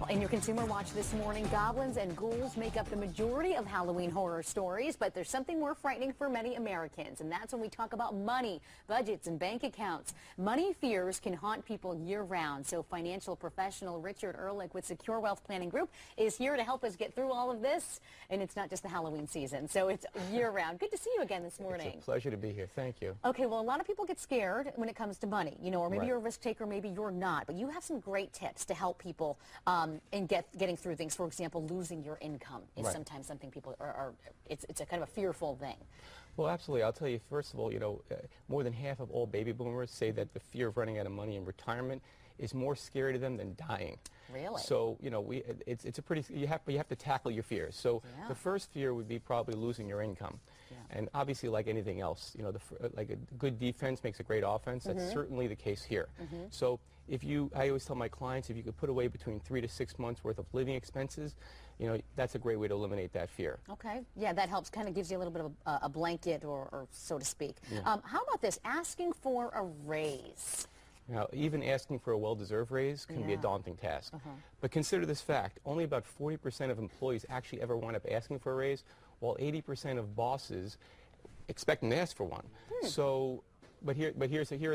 Well, in your Consumer Watch this morning, goblins and ghouls make up the majority of Halloween horror stories, but there's something more frightening for many Americans, and that's when we talk about money, budgets, and bank accounts. Money fears can haunt people year-round, so financial professional Richard Ehrlich with Secure Wealth Planning Group is here to help us get through all of this, and it's not just the Halloween season, so it's year-round. Good to see you again this morning. It's a pleasure to be here. Thank you. Okay, well, a lot of people get scared when it comes to money, or maybe Right. you're a risk taker, maybe you're not, but you have some great tips to help people in getting through things. For example, losing your income is Right. sometimes something people it's a kind of a fearful thing. Well, absolutely. I'll tell you, first of all, more than half of all baby boomers say that the fear of running out of money in retirement is more scary to them than dying. Really? So, it's a pretty, you have to tackle your fears. So Yeah. the first fear would be probably losing your income. Yeah. And obviously, like anything else, like a good defense makes a great offense. That's certainly the case here. So I always tell my clients, if you could put away between 3 to 6 months worth of living expenses, that's a great way to eliminate that fear. Okay. Yeah, that helps. Kind of gives you a little bit of a blanket, or so to speak. Yeah. How about this? Asking for a raise. Now, even asking for a well-deserved raise can be a Yeah. daunting task. But consider this fact. Only about 40% of employees actually ever wind up asking for a raise, while 80% of bosses expect them to ask for one. So, but here,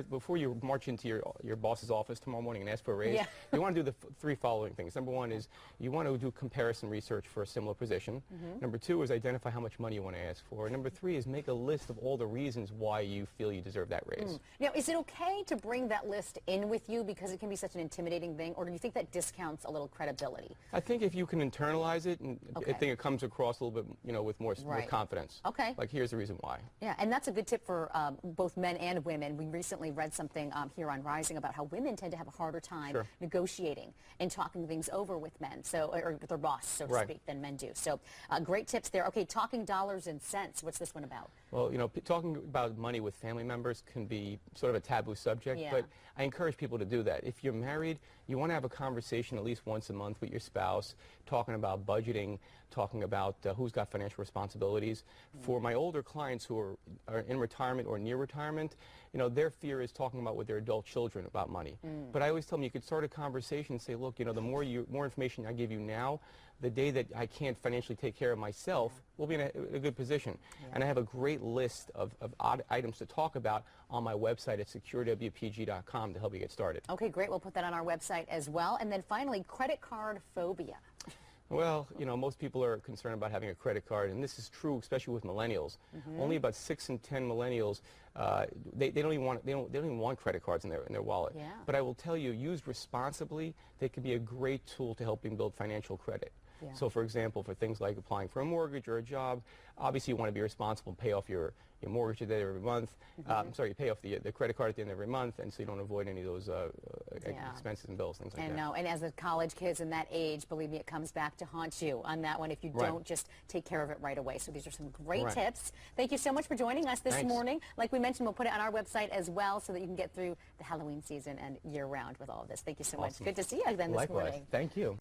before you march into your boss's office tomorrow morning and ask for a raise, you want to do the three following things. Number one is you want to do comparison research for a similar position. Number two is identify how much money you want to ask for. And number three is make a list of all the reasons why you feel you deserve that raise. Now, is it okay to bring that list in with you because it can be such an intimidating thing, or do you think that discounts a little credibility? I think if you can internalize it, and Okay. I think it comes across a little bit, with more confidence. Okay. Like, here's the reason why. Yeah, and that's a good tip for both men and women. We recently read something here on Rising about how women tend to have a harder time negotiating and talking things over with men, or with their boss, so to speak, than men do. So great tips there. Okay, talking dollars and cents. What's this one about? Well, talking about money with family members can be sort of a taboo subject, Yeah. but I encourage people to do that. If you're married, you want to have a conversation at least once a month with your spouse, talking about budgeting, talking about who's got financial responsibilities. For my older clients who are in retirement or near retirement, their fear is talking about with their adult children about money. But I always tell them you could start a conversation and say, look, the more information I give you now, the day that I can't financially take care of myself, we'll be in a good position. And I have a great list of odd items to talk about on my website at securewpg.com to help you get started. Okay, great. We'll put that on our website as well. And then finally, credit card phobia. Well, most people are concerned about having a credit card, and this is true, especially with millennials. Only about 6 in 10 millennials, they don't even want credit cards in their wallet. Yeah. But I will tell you, used responsibly, they can be a great tool to helping build financial credit. Yeah. So, for example, for things like applying for a mortgage or a job, obviously you want to be responsible and pay off your mortgage at the end of every month. You pay off the credit card at the end of every month, and so you don't avoid any of those expenses and bills, things like that. And as a college kids in that age, believe me, it comes back to haunt you on that one if you don't just take care of it right away. So these are some great tips. Thank you so much for joining us this morning. Like we mentioned, we'll put it on our website as well so that you can get through the Halloween season and year-round with all of this. Thank you so much. Good to see you again this morning. Likewise. Thank you.